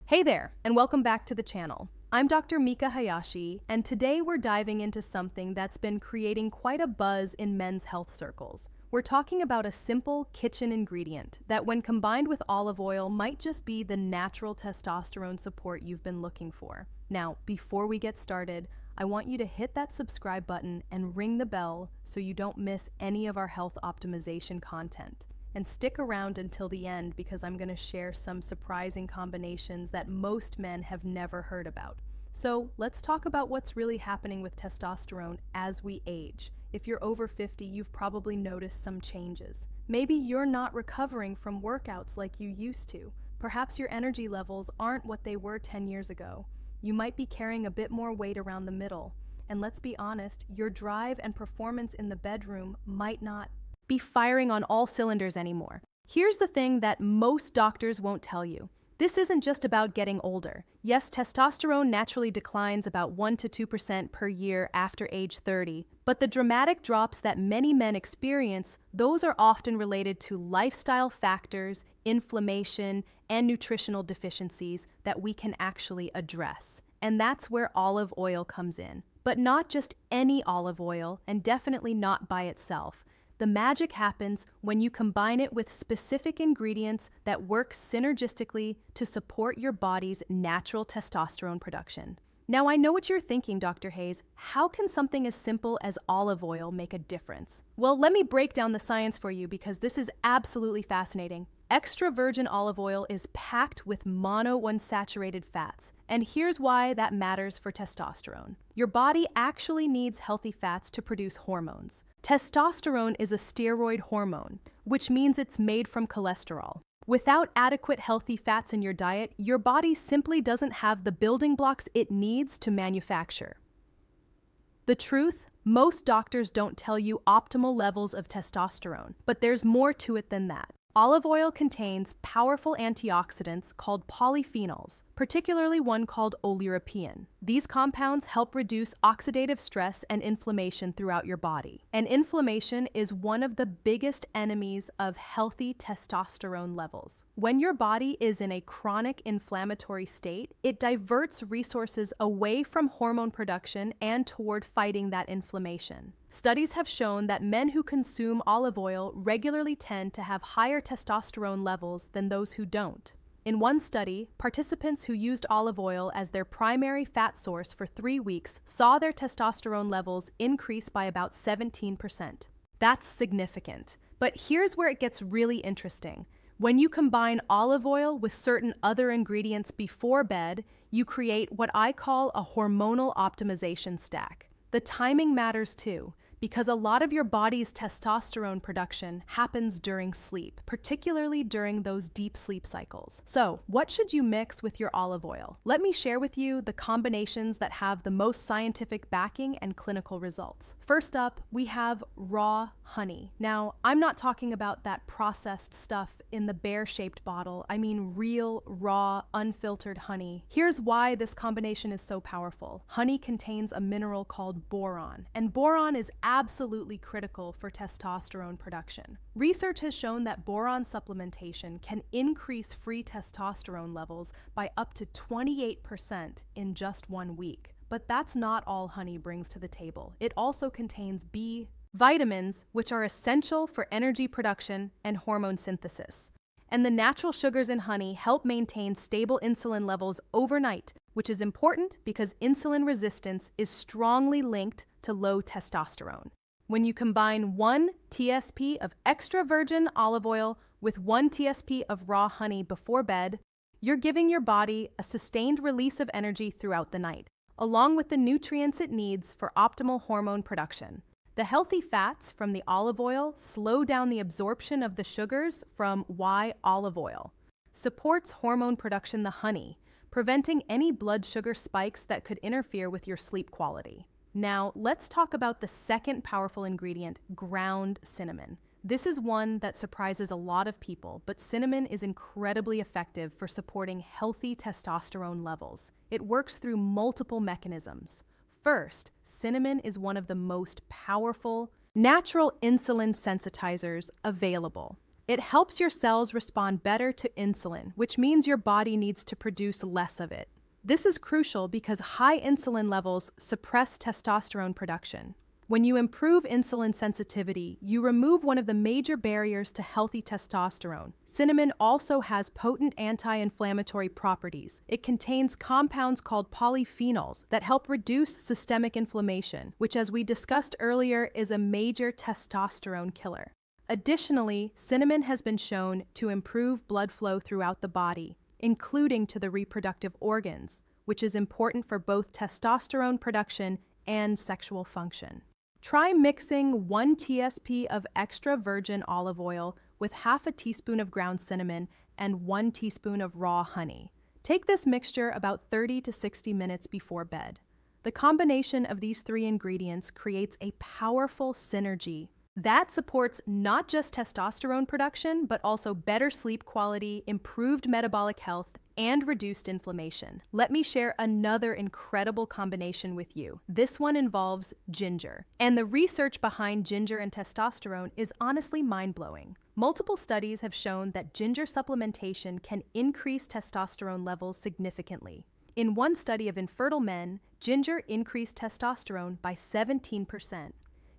Hey there, and welcome back to the channel. I'm Dr. Mika Hayashi, and today we're diving into something that's been creating quite a buzz in men's health circles. We're talking about a simple kitchen ingredient that, when combined with olive oil, might just be the natural testosterone support you've been looking for. Now, before we get started, I want you to hit that subscribe button and ring the bell so you don't miss any of our health optimization content. And stick around until the end because I'm going to share some surprising combinations that most men have never heard about. So let's talk about what's really happening with testosterone as we age. If you're over 50, you've probably noticed some changes. Maybe you're not recovering from workouts like you used to. Perhaps your energy levels aren't what they were 10 years ago. You might be carrying a bit more weight around the middle. And let's be honest, your drive and performance in the bedroom might not be firing on all cylinders anymore. Here's the thing that most doctors won't tell you. This isn't just about getting older. Yes, testosterone naturally declines about 1 to 2% per year after age 30, but the dramatic drops that many men experience, those are often related to lifestyle factors, inflammation, and nutritional deficiencies that we can actually address. And that's where olive oil comes in. But not just any olive oil, and definitely not by itself. The magic happens when you combine it with specific ingredients that work synergistically to support your body's natural testosterone production. Now, I know what you're thinking, Dr. Hayes. How can something as simple as olive oil make a difference? Well, let me break down the science for you because this is absolutely fascinating. Extra virgin olive oil is packed with monounsaturated fats, and here's why that matters for testosterone. Your body actually needs healthy fats to produce hormones. Testosterone is a steroid hormone, which means it's made from cholesterol. Without adequate healthy fats in your diet, your body simply doesn't have the building blocks it needs to manufacture. The truth? Most doctors don't tell you optimal levels of testosterone, but there's more to it than that. Olive oil contains powerful antioxidants called polyphenols, particularly one called oleuropein. These compounds help reduce oxidative stress and inflammation throughout your body. And inflammation is one of the biggest enemies of healthy testosterone levels. When your body is in a chronic inflammatory state, it diverts resources away from hormone production and toward fighting that inflammation. Studies have shown that men who consume olive oil regularly tend to have higher testosterone levels than those who don't. In one study, participants who used olive oil as their primary fat source for 3 weeks saw their testosterone levels increase by about 17%. That's significant. But here's where it gets really interesting. When you combine olive oil with certain other ingredients before bed, you create what I call a hormonal optimization stack. The timing matters too, because a lot of your body's testosterone production happens during sleep, particularly during those deep sleep cycles. So, what should you mix with your olive oil? Let me share with you the combinations that have the most scientific backing and clinical results. First up, we have raw honey. Now, I'm not talking about that processed stuff in the bear-shaped bottle. I mean real, raw, unfiltered honey. Here's why this combination is so powerful. Honey contains a mineral called boron, and boron is absolutely critical for testosterone production. Research has shown that boron supplementation can increase free testosterone levels by up to 28% in just 1 week. But that's not all honey brings to the table. It also contains B vitamins, which are essential for energy production and hormone synthesis. And the natural sugars in honey help maintain stable insulin levels overnight, which is important because insulin resistance is strongly linked to low testosterone. When you combine 1 TSP of extra virgin olive oil with 1 TSP of raw honey before bed, you're giving your body a sustained release of energy throughout the night, along with the nutrients it needs for optimal hormone production. The healthy fats from the olive oil slow down the absorption of the sugars from why olive oil. Supports hormone production the honey, preventing any blood sugar spikes that could interfere with your sleep quality. Now, let's talk about the second powerful ingredient, ground cinnamon. This is one that surprises a lot of people, but cinnamon is incredibly effective for supporting healthy testosterone levels. It works through multiple mechanisms. First, cinnamon is one of the most powerful natural insulin sensitizers available. It helps your cells respond better to insulin, which means your body needs to produce less of it. This is crucial because high insulin levels suppress testosterone production. When you improve insulin sensitivity, you remove one of the major barriers to healthy testosterone. Cinnamon also has potent anti-inflammatory properties. It contains compounds called polyphenols that help reduce systemic inflammation, which, as we discussed earlier, is a major testosterone killer. Additionally, cinnamon has been shown to improve blood flow throughout the body, including to the reproductive organs, which is important for both testosterone production and sexual function. Try mixing 1 TSP of extra virgin olive oil with half a teaspoon of ground cinnamon and 1 teaspoon of raw honey. Take this mixture about 30 to 60 minutes before bed. The combination of these 3 ingredients creates a powerful synergy that supports not just testosterone production, but also better sleep quality, improved metabolic health, and reduced inflammation. Let me share another incredible combination with you. This one involves ginger. And the research behind ginger and testosterone is honestly mind-blowing. Multiple studies have shown that ginger supplementation can increase testosterone levels significantly. In one study of infertile men, ginger increased testosterone by 17%.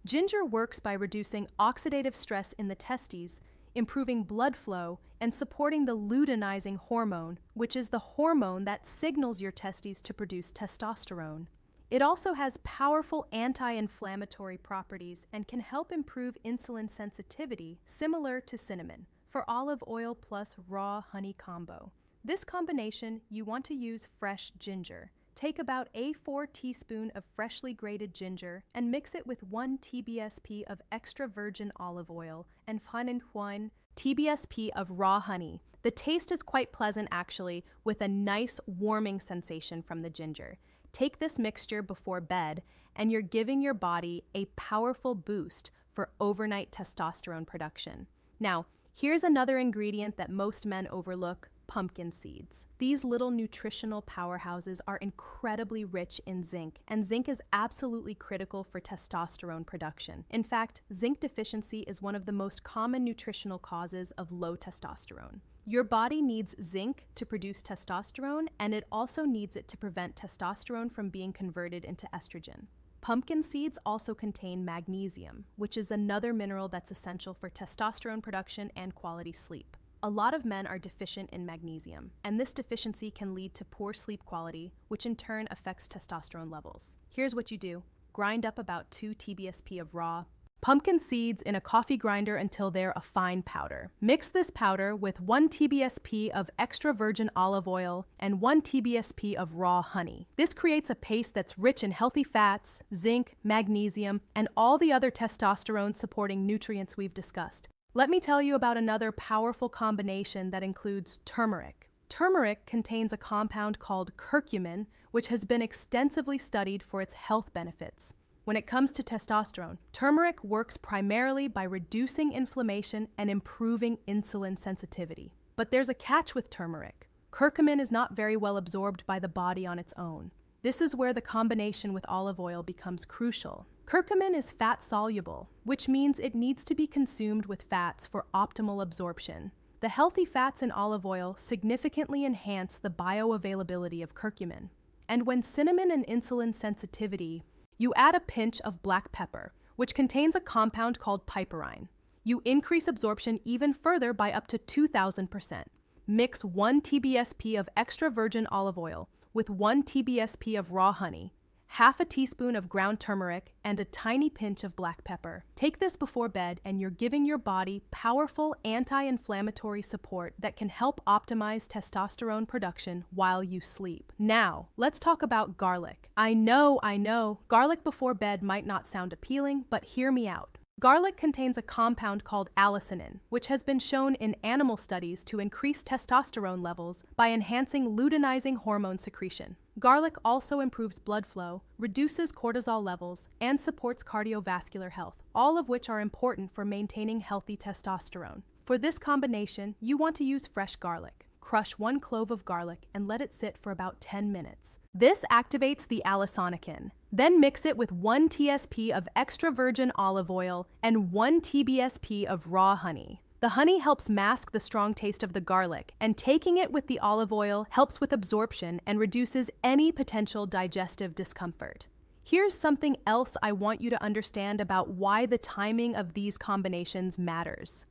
Ginger works by reducing oxidative stress in the testes, improving blood flow, and supporting the luteinizing hormone, which is the hormone that signals your testes to produce testosterone. It also has powerful anti-inflammatory properties and can help improve insulin sensitivity, similar to cinnamon, for olive oil plus raw honey combo. This combination, you want to use fresh ginger. Take about a 4 teaspoon of freshly grated ginger and mix it with 1 TBSP of extra virgin olive oil and 1 TBSP of raw honey. The taste is quite pleasant actually, with a nice warming sensation from the ginger. Take this mixture before bed and you're giving your body a powerful boost for overnight testosterone production. Now, here's another ingredient that most men overlook: pumpkin seeds. These little nutritional powerhouses are incredibly rich in zinc, and zinc is absolutely critical for testosterone production. In fact, zinc deficiency is one of the most common nutritional causes of low testosterone. Your body needs zinc to produce testosterone, and it also needs it to prevent testosterone from being converted into estrogen. Pumpkin seeds also contain magnesium, which is another mineral that's essential for testosterone production and quality sleep. A lot of men are deficient in magnesium, and this deficiency can lead to poor sleep quality, which in turn affects testosterone levels. Here's what you do. Grind up about 2 TBSP of raw pumpkin seeds in a coffee grinder until they're a fine powder. Mix this powder with 1 TBSP of extra virgin olive oil and 1 TBSP of raw honey. This creates a paste that's rich in healthy fats, zinc, magnesium, and all the other testosterone-supporting nutrients we've discussed. Let me tell you about another powerful combination that includes turmeric. Turmeric contains a compound called curcumin, which has been extensively studied for its health benefits. When it comes to testosterone, turmeric works primarily by reducing inflammation and improving insulin sensitivity. But there's a catch with turmeric. Curcumin is not very well absorbed by the body on its own. This is where the combination with olive oil becomes crucial. Curcumin is fat-soluble, which means it needs to be consumed with fats for optimal absorption. The healthy fats in olive oil significantly enhance the bioavailability of curcumin. And when cinnamon and insulin sensitivity, you add a pinch of black pepper, which contains a compound called piperine. You increase absorption even further by up to 2,000%. Mix 1 TBSP of extra virgin olive oil with 1 TBSP of raw honey, half a teaspoon of ground turmeric, and a tiny pinch of black pepper. Take this before bed and you're giving your body powerful anti-inflammatory support that can help optimize testosterone production while you sleep. Now, let's talk about garlic. I know, garlic before bed might not sound appealing, but hear me out. Garlic contains a compound called allicinin, which has been shown in animal studies to increase testosterone levels by enhancing luteinizing hormone secretion. Garlic also improves blood flow, reduces cortisol levels, and supports cardiovascular health, all of which are important for maintaining healthy testosterone. For this combination, you want to use fresh garlic. Crush 1 clove of garlic and let it sit for about 10 minutes. This activates the allicinokin. Then mix it with 1 TSP of extra virgin olive oil and 1 TBSP of raw honey. The honey helps mask the strong taste of the garlic, and taking it with the olive oil helps with absorption and reduces any potential digestive discomfort. Here's something else I want you to understand about why the timing of these combinations matters.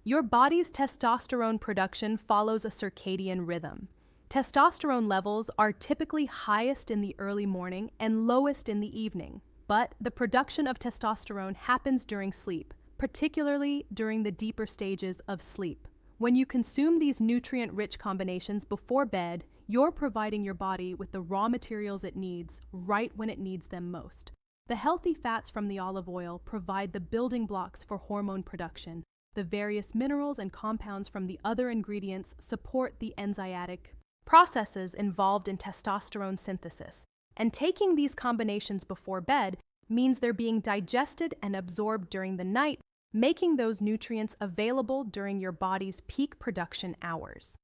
Your body's testosterone production follows a circadian rhythm. Testosterone levels are typically highest in the early morning and lowest in the evening, but the production of testosterone happens during sleep, particularly during the deeper stages of sleep. When you consume these nutrient-rich combinations before bed, you're providing your body with the raw materials it needs right when it needs them most. The healthy fats from the olive oil provide the building blocks for hormone production. The various minerals and compounds from the other ingredients support the enzymatic processes involved in testosterone synthesis. And taking these combinations before bed means they're being digested and absorbed during the night, making those nutrients available during your body's peak production hours.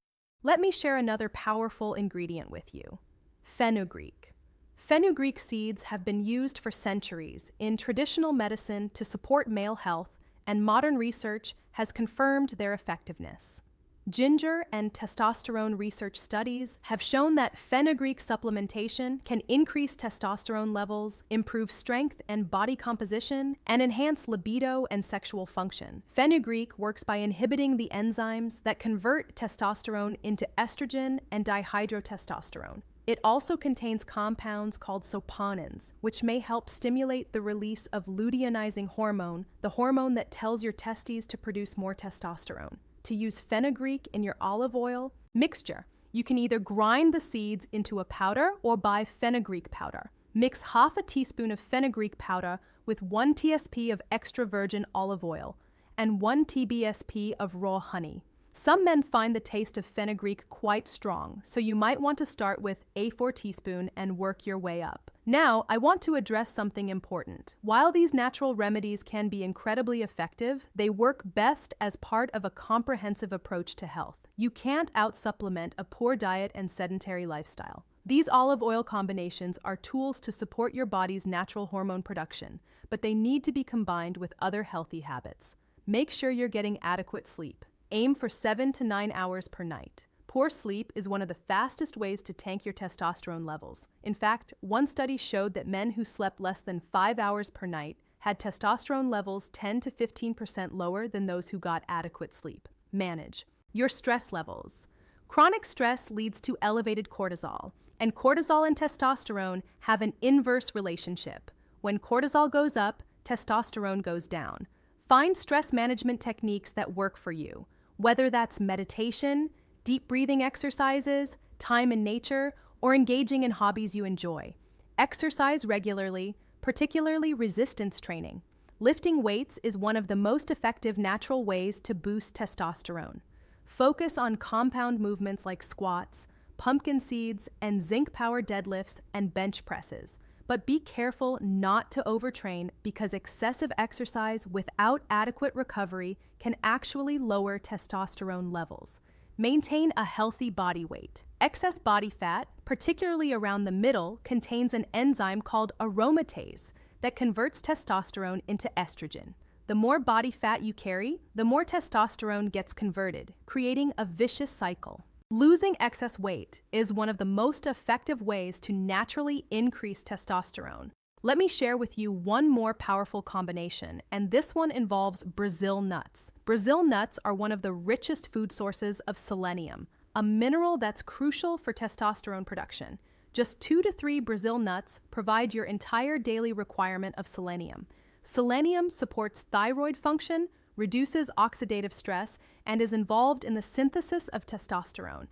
Let me share another powerful ingredient with you: fenugreek. Fenugreek seeds have been used for centuries in traditional medicine to support male health, and modern research has confirmed their effectiveness. Ginger and testosterone research studies have shown that fenugreek supplementation can increase testosterone levels, improve strength and body composition, and enhance libido and sexual function. Fenugreek works by inhibiting the enzymes that convert testosterone into estrogen and dihydrotestosterone. It also contains compounds called saponins, which may help stimulate the release of luteinizing hormone, the hormone that tells your testes to produce more testosterone. To use fenugreek in your olive oil mixture, you can either grind the seeds into a powder or buy fenugreek powder. Mix half a teaspoon of fenugreek powder with 1 TSP of extra virgin olive oil and 1 TBSP of raw honey. Some men find the taste of fenugreek quite strong, so you might want to start with a 4 teaspoon and work your way up. Now, I want to address something important. While these natural remedies can be incredibly effective, they work best as part of a comprehensive approach to health. You can't out-supplement a poor diet and sedentary lifestyle. These olive oil combinations are tools to support your body's natural hormone production, but they need to be combined with other healthy habits. Make sure you're getting adequate sleep. Aim for 7 to 9 hours per night. Poor sleep is one of the fastest ways to tank your testosterone levels. In fact, one study showed that men who slept less than 5 hours per night had testosterone levels 10 to 15% lower than those who got adequate sleep. Manage your stress levels. Chronic stress leads to elevated cortisol, and cortisol and testosterone have an inverse relationship. When cortisol goes up, testosterone goes down. Find stress management techniques that work for you, whether that's meditation, deep breathing exercises, time in nature, or engaging in hobbies you enjoy. Exercise regularly, particularly resistance training. Lifting weights is one of the most effective natural ways to boost testosterone. Focus on compound movements like squats, pumpkin seeds, and zinc-powered deadlifts and bench presses. But be careful not to overtrain, because excessive exercise without adequate recovery can actually lower testosterone levels. Maintain a healthy body weight. Excess body fat, particularly around the middle, contains an enzyme called aromatase that converts testosterone into estrogen. The more body fat you carry, the more testosterone gets converted, creating a vicious cycle. Losing excess weight is one of the most effective ways to naturally increase testosterone. Let me share with you one more powerful combination, and this one involves Brazil nuts. Brazil nuts are one of the richest food sources of selenium, a mineral that's crucial for testosterone production. Just 2 to 3 Brazil nuts provide your entire daily requirement of selenium. Selenium supports thyroid function, reduces oxidative stress, and is involved in the synthesis of testosterone.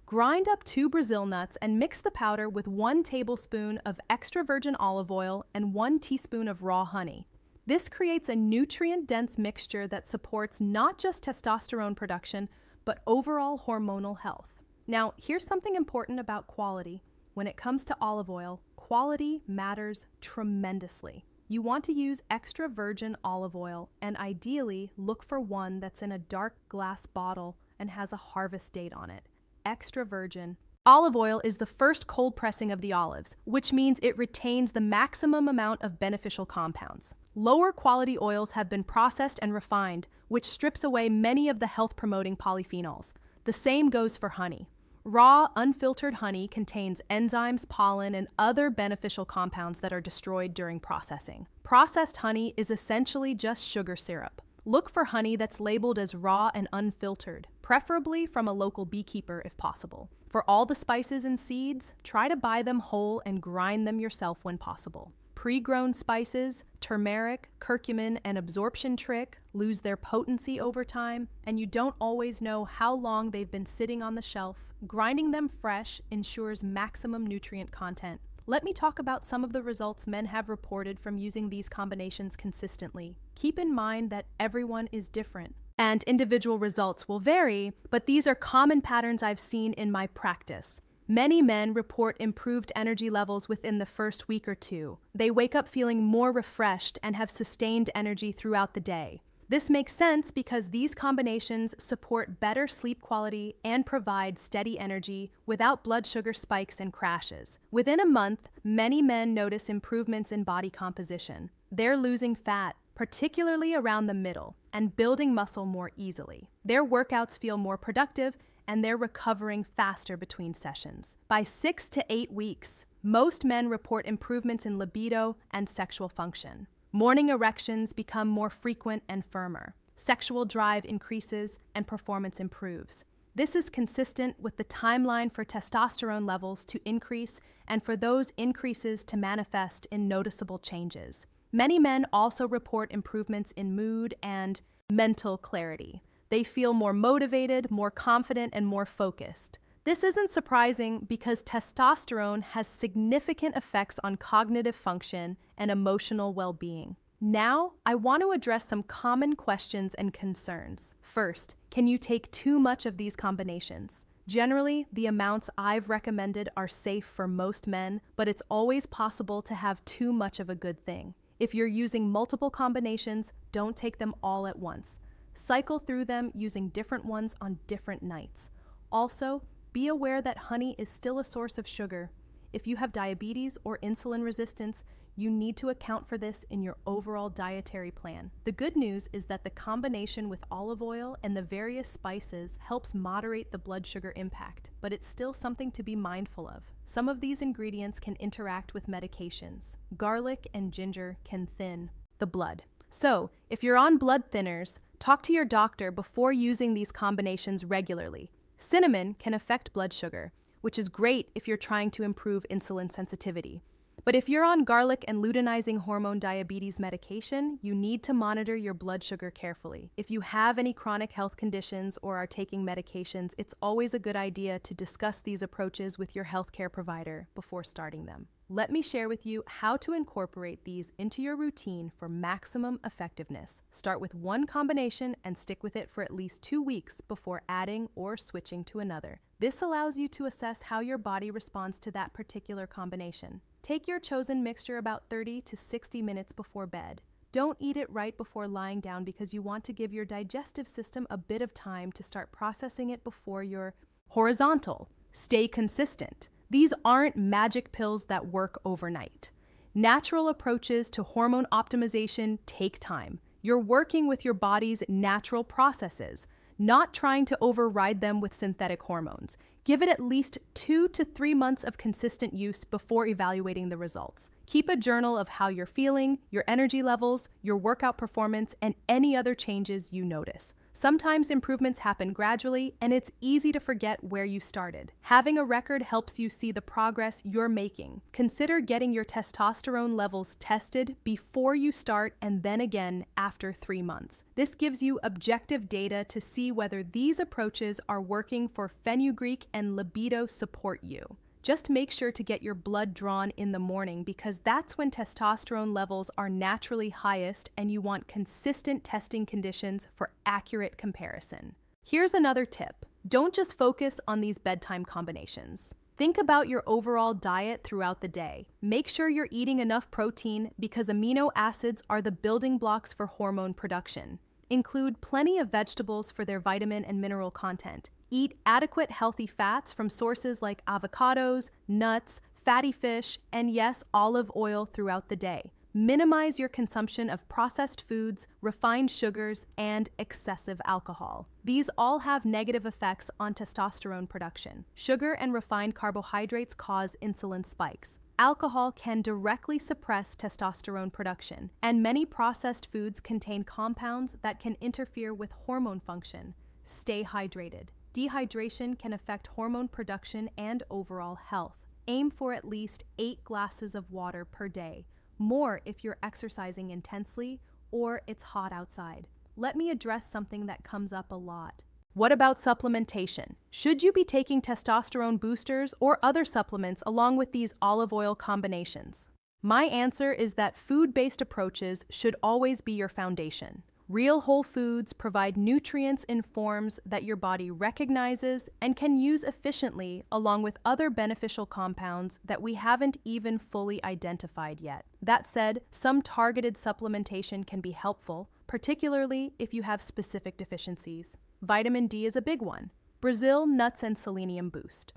Grind up 2 Brazil nuts and mix the powder with 1 tablespoon of extra virgin olive oil and 1 teaspoon of raw honey. This creates a nutrient-dense mixture that supports not just testosterone production, but overall hormonal health. Now, here's something important about quality. When it comes to olive oil, quality matters tremendously. You want to use extra virgin olive oil, and ideally look for one that's in a dark glass bottle and has a harvest date on it. Extra virgin. Olive oil is the first cold pressing of the olives, which means it retains the maximum amount of beneficial compounds. Lower quality oils have been processed and refined, which strips away many of the health-promoting polyphenols. The same goes for honey. Raw, unfiltered honey contains enzymes, pollen, and other beneficial compounds that are destroyed during processing. Processed honey is essentially just sugar syrup. Look for honey that's labeled as raw and unfiltered, preferably from a local beekeeper if possible. For all the spices and seeds, try to buy them whole and grind them yourself when possible. Pre-grown spices, turmeric, curcumin, and absorption trick lose their potency over time, and you don't always know how long they've been sitting on the shelf. Grinding them fresh ensures maximum nutrient content. Let me talk about some of the results men have reported from using these combinations consistently. Keep in mind that everyone is different, and individual results will vary, but these are common patterns I've seen in my practice. Many men report improved energy levels within the first week or two. They wake up feeling more refreshed and have sustained energy throughout the day. This makes sense because these combinations support better sleep quality and provide steady energy without blood sugar spikes and crashes. Within a month, many men notice improvements in body composition. They're losing fat, particularly around the middle, and building muscle more easily. Their workouts feel more productive, and they're recovering faster between sessions. By 6 to 8 weeks, most men report improvements in libido and sexual function. Morning erections become more frequent and firmer. Sexual drive increases and performance improves. This is consistent with the timeline for testosterone levels to increase and for those increases to manifest in noticeable changes. Many men also report improvements in mood and mental clarity. They feel more motivated, more confident, and more focused. This isn't surprising because testosterone has significant effects on cognitive function and emotional well-being. Now, I want to address some common questions and concerns. First, can you take too much of these combinations? Generally, the amounts I've recommended are safe for most men, but it's always possible to have too much of a good thing. If you're using multiple combinations, don't take them all at once. Cycle through them using different ones on different nights. Also, be aware that honey is still a source of sugar. If you have diabetes or insulin resistance, you need to account for this in your overall dietary plan. The good news is that the combination with olive oil and the various spices helps moderate the blood sugar impact, but it's still something to be mindful of. Some of these ingredients can interact with medications. Garlic and ginger can thin the blood. So, if you're on blood thinners, talk to your doctor before using these combinations regularly. Cinnamon can affect blood sugar, which is great if you're trying to improve insulin sensitivity. But if you're on garlic and luteinizing hormone diabetes medication, you need to monitor your blood sugar carefully. If you have any chronic health conditions or are taking medications, it's always a good idea to discuss these approaches with your healthcare provider before starting them. Let me share with you how to incorporate these into your routine for maximum effectiveness. Start with one combination and stick with it for at least 2 weeks before adding or switching to another. This allows you to assess how your body responds to that particular combination. Take your chosen mixture about 30 to 60 minutes before bed. Don't eat it right before lying down because you want to give your digestive system a bit of time to start processing it before you're horizontal. Stay consistent. These aren't magic pills that work overnight. Natural approaches to hormone optimization take time. You're working with your body's natural processes, not trying to override them with synthetic hormones. Give it at least 2 to 3 months of consistent use before evaluating the results. Keep a journal of how you're feeling, your energy levels, your workout performance, and any other changes you notice. Sometimes improvements happen gradually, and it's easy to forget where you started. Having a record helps you see the progress you're making. Consider getting your testosterone levels tested before you start and then again after 3 months. This gives you objective data to see whether these approaches are working for fenugreek and libido support you. Just make sure to get your blood drawn in the morning because that's when testosterone levels are naturally highest and you want consistent testing conditions for accurate comparison. Here's another tip. Don't just focus on these bedtime combinations. Think about your overall diet throughout the day. Make sure you're eating enough protein because amino acids are the building blocks for hormone production. Include plenty of vegetables for their vitamin and mineral content. Eat adequate healthy fats from sources like avocados, nuts, fatty fish, and yes, olive oil throughout the day. Minimize your consumption of processed foods, refined sugars, and excessive alcohol. These all have negative effects on testosterone production. Sugar and refined carbohydrates cause insulin spikes. Alcohol can directly suppress testosterone production, and many processed foods contain compounds that can interfere with hormone function. Stay hydrated. Dehydration can affect hormone production and overall health. Aim for at least 8 glasses of water per day, more if you're exercising intensely or it's hot outside. Let me address something that comes up a lot. What about supplementation? Should you be taking testosterone boosters or other supplements along with these olive oil combinations? My answer is that food-based approaches should always be your foundation. Real whole foods provide nutrients in forms that your body recognizes and can use efficiently, along with other beneficial compounds that we haven't even fully identified yet. That said, some targeted supplementation can be helpful, particularly if you have specific deficiencies. Vitamin D is a big one. Brazil nuts and selenium boost.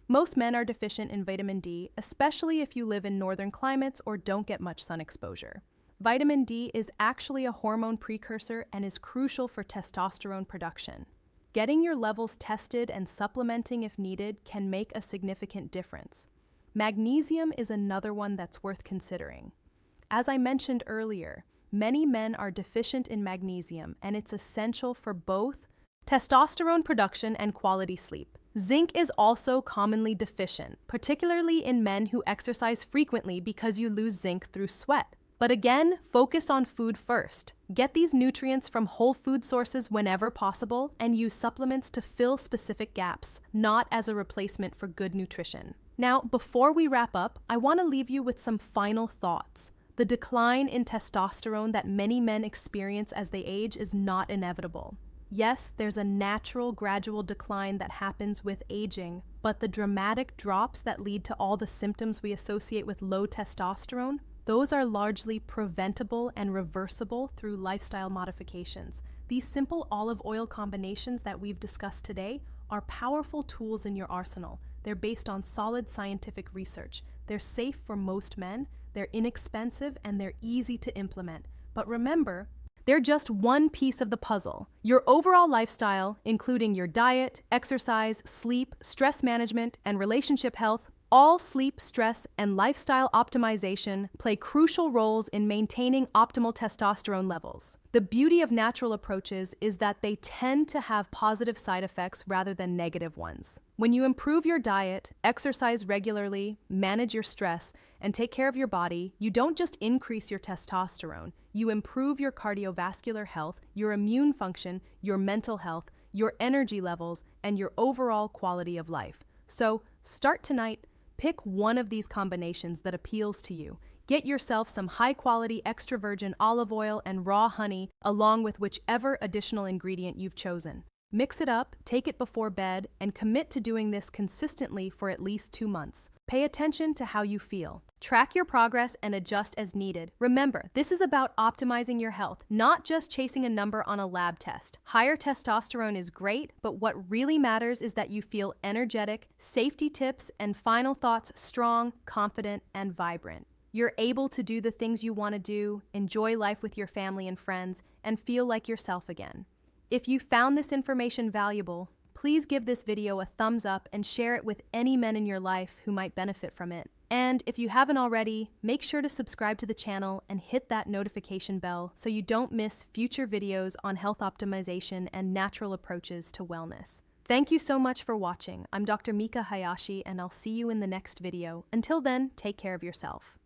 Most men are deficient in vitamin D, especially if you live in northern climates or don't get much sun exposure. Vitamin D is actually a hormone precursor and is crucial for testosterone production. Getting your levels tested and supplementing if needed can make a significant difference. Magnesium is another one that's worth considering. As I mentioned earlier, many men are deficient in magnesium, and it's essential for both testosterone production and quality sleep. Zinc is also commonly deficient, particularly in men who exercise frequently because you lose zinc through sweat. But again, focus on food first. Get these nutrients from whole food sources whenever possible and use supplements to fill specific gaps, not as a replacement for good nutrition. Now, before we wrap up, I want to leave you with some final thoughts. The decline in testosterone that many men experience as they age is not inevitable. Yes, there's a natural, gradual decline that happens with aging, but the dramatic drops that lead to all the symptoms we associate with low testosterone, those are largely preventable and reversible through lifestyle modifications. These simple olive oil combinations that we've discussed today are powerful tools in your arsenal. They're based on solid scientific research. They're safe for most men, they're inexpensive, and they're easy to implement. But remember, they're just one piece of the puzzle. Your overall lifestyle, including your diet, exercise, sleep, stress management, and relationship health, all sleep, stress, and lifestyle optimization play crucial roles in maintaining optimal testosterone levels. The beauty of natural approaches is that they tend to have positive side effects rather than negative ones. When you improve your diet, exercise regularly, manage your stress, and take care of your body, you don't just increase your testosterone, you improve your cardiovascular health, your immune function, your mental health, your energy levels, and your overall quality of life. So, start tonight. Pick one of these combinations that appeals to you. Get yourself some high-quality extra virgin olive oil and raw honey, along with whichever additional ingredient you've chosen. Mix it up, take it before bed, and commit to doing this consistently for at least 2 months. Pay attention to how you feel. Track your progress and adjust as needed. Remember, this is about optimizing your health, not just chasing a number on a lab test. Higher testosterone is great, but what really matters is that you feel energetic, safety tips, and final thoughts strong, confident, and vibrant. You're able to do the things you want to do, enjoy life with your family and friends, and feel like yourself again. If you found this information valuable, please give this video a thumbs up and share it with any men in your life who might benefit from it. And if you haven't already, make sure to subscribe to the channel and hit that notification bell so you don't miss future videos on health optimization and natural approaches to wellness. Thank you so much for watching. I'm Dr. Mika Hayashi, and I'll see you in the next video. Until then, take care of yourself.